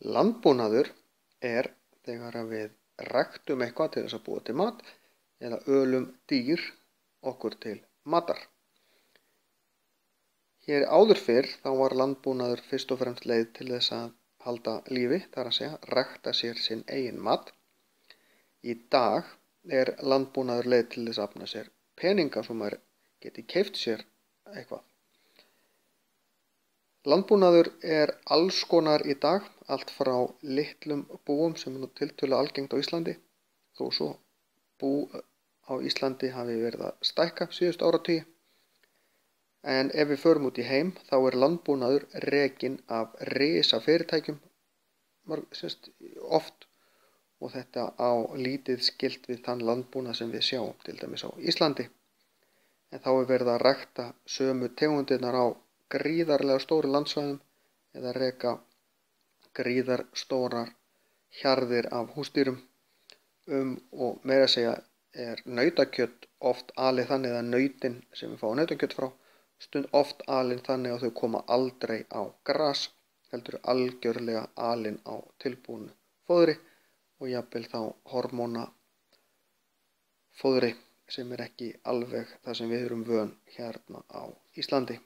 Landbúnaður þegar við ræktum eitthvað til þess að búa til mat eða ölum dýr okkur til matar. Hér áður fyrr þá var landbúnaður fyrst og fremst leið til þess að halda lífi, þar að segja, rækta sér sinn eigin mat. Í dag landbúnaður leið til þess að afla sér peninga svo maður geti keypt sér eitthvað. Landbúnaður alls konar í dag, allt frá litlum búum sem nú tiltölulega algengt á Íslandi, þó svo bú á Íslandi hafi verið að stækka síðustu áratugi. En ef við förum út í heim þá landbúnaður rekinn af risafyrirtækjum oft, og þetta á lítið skylt við þann landbúnað sem við sjáum til dæmis á Íslandi. En þá verið að rækta sömu tegundirnar á gríðarlega stóru landsvæðum eða reka gríðarstórar hjarðir af húsdýrum og meira að segja nautakjöt oft alið þannig að nautin sem við fáum nautakjöt frá oft alin þannig að þau koma aldrei á gras, heldur algjörlega alin á tilbúnu fóðri og jafnvel þá hormóna fóðri sem ekki alveg það sem við erum vön hérna á Íslandi.